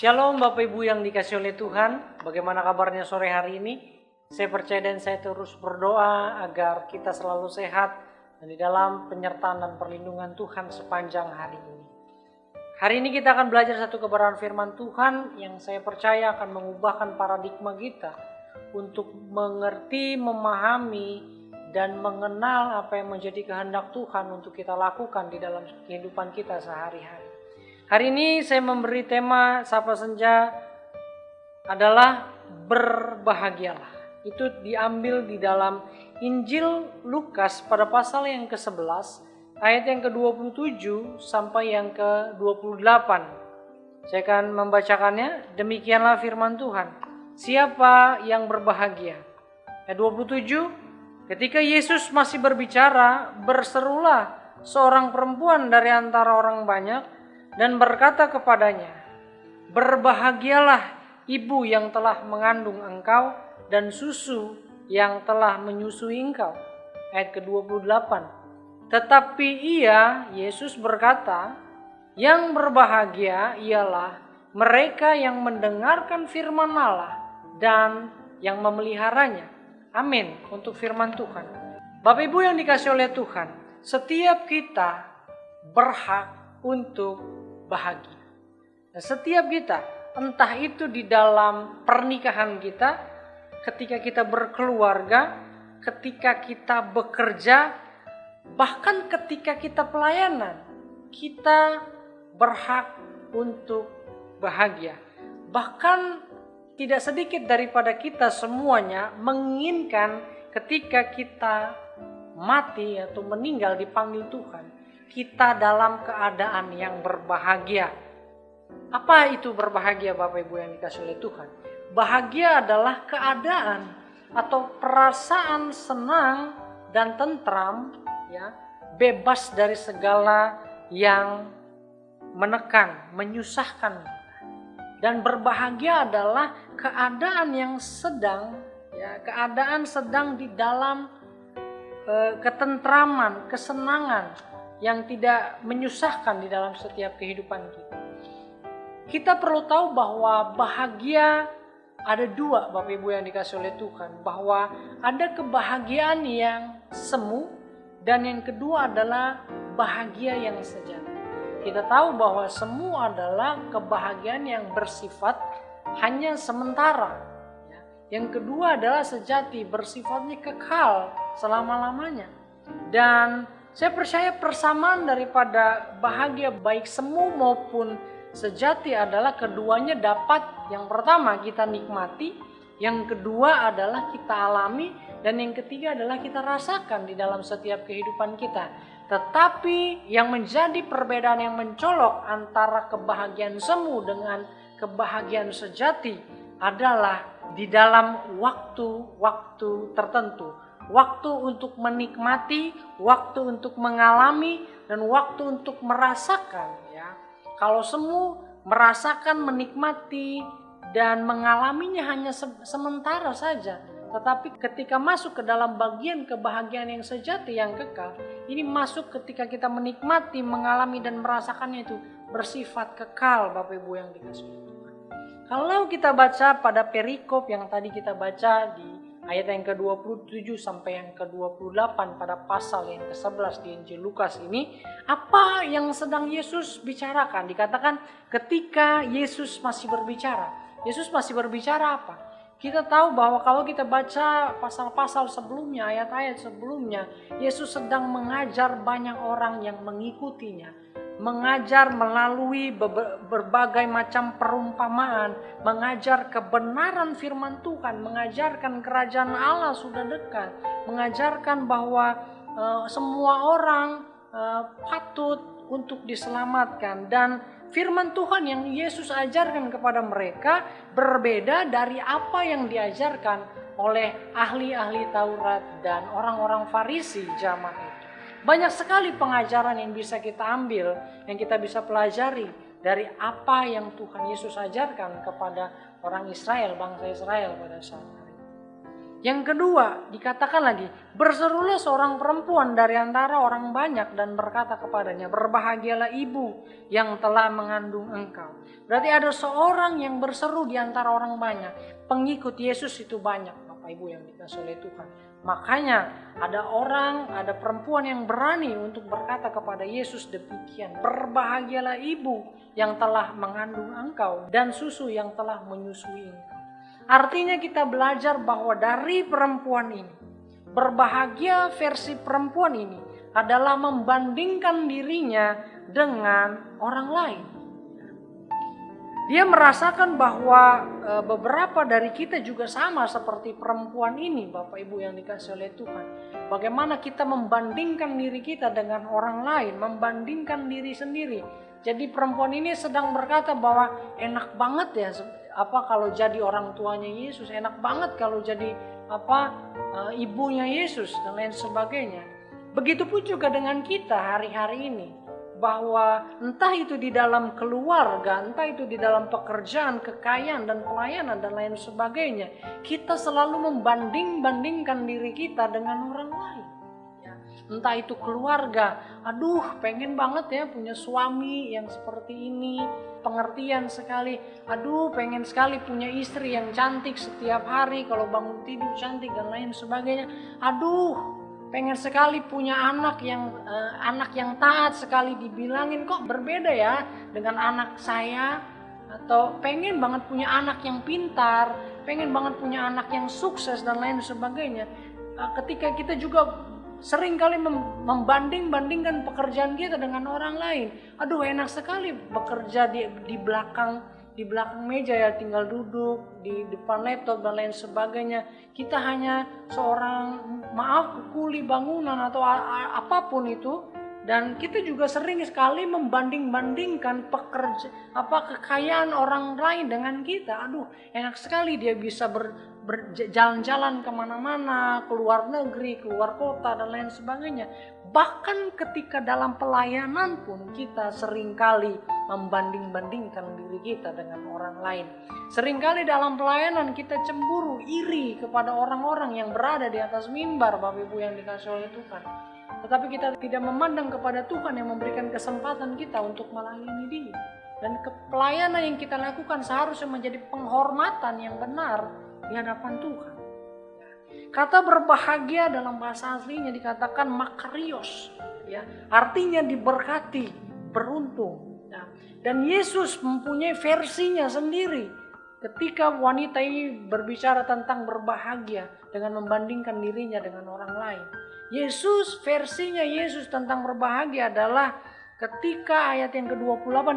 Shalom Bapak Ibu yang dikasih oleh Tuhan. Bagaimana kabarnya sore hari ini? Saya percaya dan saya terus berdoa agar kita selalu sehat dan di dalam penyertaan dan perlindungan Tuhan sepanjang hari ini. Hari ini kita akan belajar satu kebenaran firman Tuhan yang saya percaya akan mengubahkan paradigma kita untuk mengerti, memahami, dan mengenal apa yang menjadi kehendak Tuhan untuk kita lakukan di dalam kehidupan kita sehari-hari. Hari ini saya memberi tema Sapa Senja adalah berbahagialah. Itu diambil di dalam Injil Lukas pada pasal yang ke-11 ayat yang ke-27 sampai yang ke-28. Saya akan membacakannya. Demikianlah firman Tuhan. Siapa yang berbahagia? Ayat 27. Ketika Yesus masih berbicara, berserulah seorang perempuan dari antara orang banyak dan berkata kepadanya, berbahagialah ibu yang telah mengandung engkau dan susu yang telah menyusui engkau. Ayat ke-28. Tetapi Yesus berkata, yang berbahagia ialah mereka yang mendengarkan firman Allah dan yang memeliharanya. Amin untuk firman Tuhan. Bapak Ibu yang dikasih oleh Tuhan, setiap kita berhak untuk bahagia. Nah, setiap kita, entah itu di dalam pernikahan kita, ketika kita berkeluarga, ketika kita bekerja, bahkan ketika kita pelayanan, kita berhak untuk bahagia. Bahkan tidak sedikit daripada kita semuanya menginginkan ketika kita mati atau meninggal dipanggil Tuhan, kita dalam keadaan yang berbahagia. Apa itu berbahagia Bapak Ibu yang dikasih oleh Tuhan? Bahagia adalah keadaan atau perasaan senang dan tentram, ya, bebas dari segala yang menekan, menyusahkan. Dan berbahagia adalah keadaan yang sedang, ya, keadaan sedang di dalam ketentraman, kesenangan yang tidak menyusahkan di dalam setiap kehidupan kita. Kita perlu tahu bahwa bahagia ada dua Bapak Ibu yang dikasih oleh Tuhan. Bahwa ada kebahagiaan yang semu dan yang kedua adalah bahagia yang sejati. Kita tahu bahwa semu adalah kebahagiaan yang bersifat hanya sementara. Yang kedua adalah sejati, bersifatnya kekal selama-lamanya. Dan saya percaya persamaan daripada bahagia baik semu maupun sejati adalah keduanya dapat, yang pertama kita nikmati, yang kedua adalah kita alami, dan yang ketiga adalah kita rasakan di dalam setiap kehidupan kita. Tetapi yang menjadi perbedaan yang mencolok antara kebahagiaan semu dengan kebahagiaan sejati adalah di dalam waktu-waktu tertentu. Waktu untuk menikmati, waktu untuk mengalami, dan waktu untuk merasakan. Ya, kalau semu merasakan, menikmati, dan mengalaminya hanya sementara saja. Tetapi ketika masuk ke dalam bagian kebahagiaan yang sejati, yang kekal, ini masuk ketika kita menikmati, mengalami, dan merasakannya itu bersifat kekal Bapak Ibu yang dikasih Tuhan. Kalau kita baca pada perikop yang tadi kita baca di ayat yang ke-27 sampai yang ke-28 pada pasal yang ke-11 di Injil Lukas ini, apa yang sedang Yesus bicarakan? Dikatakan ketika Yesus masih berbicara. Yesus masih berbicara apa? Kita tahu bahwa kalau kita baca pasal-pasal sebelumnya, ayat-ayat sebelumnya, Yesus sedang mengajar banyak orang yang mengikutinya. Mengajar melalui berbagai macam perumpamaan, mengajar kebenaran firman Tuhan, mengajarkan kerajaan Allah sudah dekat, mengajarkan bahwa semua orang patut untuk diselamatkan. Dan firman Tuhan yang Yesus ajarkan kepada mereka berbeda dari apa yang diajarkan oleh ahli-ahli Taurat dan orang-orang Farisi zaman itu. Banyak sekali pengajaran yang bisa kita ambil, yang kita bisa pelajari dari apa yang Tuhan Yesus ajarkan kepada orang Israel, bangsa Israel pada saat hari. Yang kedua, dikatakan lagi, berserulah seorang perempuan dari antara orang banyak dan berkata kepadanya, berbahagialah ibu yang telah mengandung engkau. Berarti ada seorang yang berseru di antara orang banyak. Pengikut Yesus itu banyak, Bapak Ibu yang dikasihi oleh Tuhan. Makanya ada perempuan yang berani untuk berkata kepada Yesus demikian, berbahagialah ibu yang telah mengandung engkau dan susu yang telah menyusui engkau. Artinya kita belajar bahwa dari perempuan ini, berbahagia versi perempuan ini adalah membandingkan dirinya dengan orang lain. Dia merasakan bahwa beberapa dari kita juga sama seperti perempuan ini, Bapak Ibu yang dikasihi oleh Tuhan. Bagaimana kita membandingkan diri kita dengan orang lain, membandingkan diri sendiri. Jadi perempuan ini sedang berkata bahwa enak banget ya kalau jadi orang tuanya Yesus, enak banget kalau jadi ibunya Yesus dan lain sebagainya. Begitupun juga dengan kita hari-hari ini, bahwa entah itu di dalam keluarga, entah itu di dalam pekerjaan, kekayaan dan pelayanan dan lain sebagainya, kita selalu membanding-bandingkan diri kita dengan orang lain. Entah itu keluarga, aduh pengen banget ya punya suami yang seperti ini, pengertian sekali. Aduh pengen sekali punya istri yang cantik setiap hari, kalau bangun tidur cantik dan lain sebagainya. Aduh pengen sekali punya anak yang taat sekali, dibilangin kok berbeda ya dengan anak saya. Atau pengen banget punya anak yang pintar, pengen banget punya anak yang sukses dan lain sebagainya. Ketika kita juga sering kali membanding-bandingkan pekerjaan kita dengan orang lain. Aduh enak sekali bekerja di belakang meja ya, tinggal duduk di depan laptop dan lain sebagainya. Kita hanya seorang kuli bangunan atau apapun itu. Dan kita juga sering sekali membanding-bandingkan kekayaan orang lain dengan kita. Aduh enak sekali dia bisa berjalan-jalan kemana-mana, keluar negeri, keluar kota dan lain sebagainya. Bahkan ketika dalam pelayanan pun kita seringkali membanding-bandingkan diri kita dengan orang lain. Seringkali dalam pelayanan kita cemburu, iri kepada orang-orang yang berada di atas mimbar, Bapak Ibu yang dikasihi oleh Tuhan. Tetapi kita tidak memandang kepada Tuhan yang memberikan kesempatan kita untuk melayani Dia. Dan pelayanan yang kita lakukan seharusnya menjadi penghormatan yang benar di hadapan Tuhan. Kata berbahagia dalam bahasa aslinya dikatakan makarios, ya, artinya diberkati, beruntung. Ya. Dan Yesus mempunyai versinya sendiri ketika wanita ini berbicara tentang berbahagia dengan membandingkan dirinya dengan orang lain. Versinya Yesus tentang berbahagia adalah ketika ayat yang ke-28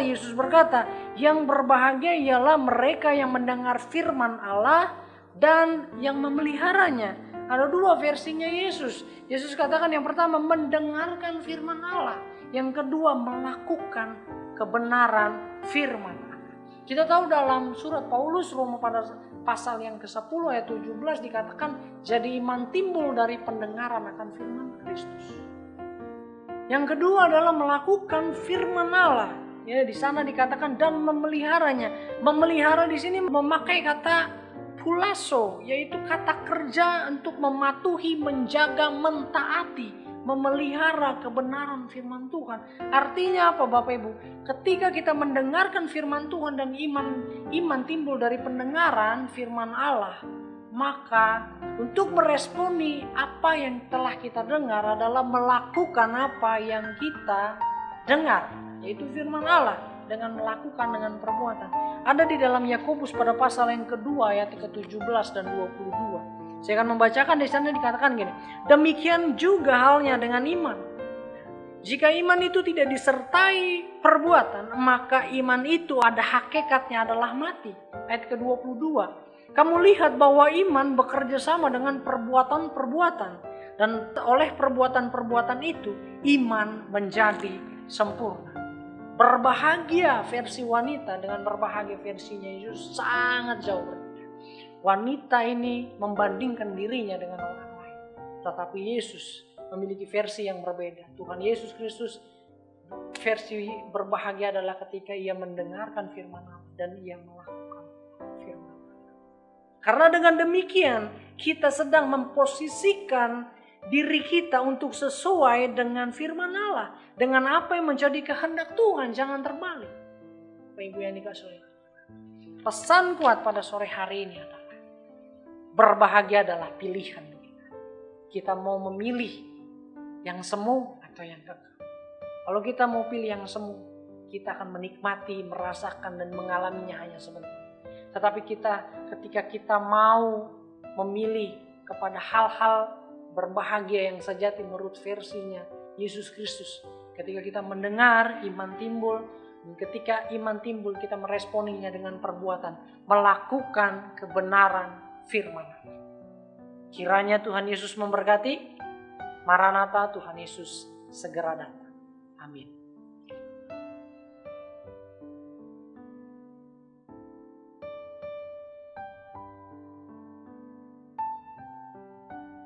Yesus berkata, yang berbahagia ialah mereka yang mendengar firman Allah dan yang memeliharanya. Ada dua versinya Yesus. Yesus katakan yang pertama mendengarkan firman Allah, yang kedua melakukan kebenaran firman Allah. Kita tahu dalam surat Paulus Roma pada pasal yang ke-10 ayat 17 dikatakan jadi iman timbul dari pendengaran akan firman Kristus. Yang kedua adalah melakukan firman Allah. Ya, di sana dikatakan dan memeliharanya. Memelihara di sini memakai kata pulaso, yaitu kata kerja untuk mematuhi, menjaga, mentaati, memelihara kebenaran firman Tuhan. Artinya apa Bapak Ibu? Ketika kita mendengarkan firman Tuhan dan iman timbul dari pendengaran firman Allah, maka untuk meresponi apa yang telah kita dengar adalah melakukan apa yang kita dengar, yaitu firman Allah, dengan melakukan dengan perbuatan. Ada di dalam Yakobus pada pasal yang kedua ayat ke-17 dan 22. Saya akan membacakan di sana dikatakan gini. Demikian juga halnya dengan iman. Jika iman itu tidak disertai perbuatan, maka iman itu ada hakikatnya adalah mati. Ayat ke-22. Kamu lihat bahwa iman bekerja sama dengan perbuatan-perbuatan. Dan oleh perbuatan-perbuatan itu, iman menjadi sempurna. Berbahagia versi wanita dengan berbahagia versinya Yesus sangat jauh berbeda. Wanita ini membandingkan dirinya dengan orang lain. Tetapi Yesus memiliki versi yang berbeda. Tuhan Yesus Kristus versi berbahagia adalah ketika ia mendengarkan firman Allah dan ia melakukan firman Allah. Karena dengan demikian kita sedang memposisikan diri kita untuk sesuai dengan firman Allah. Dengan apa yang menjadi kehendak Tuhan, jangan terbalik. Bapak Ibu yang dikasihi oleh Tuhan. Pesan kuat pada sore hari ini adalah berbahagia adalah pilihan kita. Kita mau memilih yang semu atau yang kekal. Kalau kita mau pilih yang semu, kita akan menikmati, merasakan dan mengalaminya hanya sebentar. Tetapi ketika kita mau memilih kepada hal-hal berbahagia yang sejati menurut versinya Yesus Kristus, ketika kita mendengar, iman timbul. Dan ketika iman timbul, kita meresponinya dengan perbuatan, melakukan kebenaran firman. Kiranya Tuhan Yesus memberkati. Maranatha, Tuhan Yesus segera datang. Amin.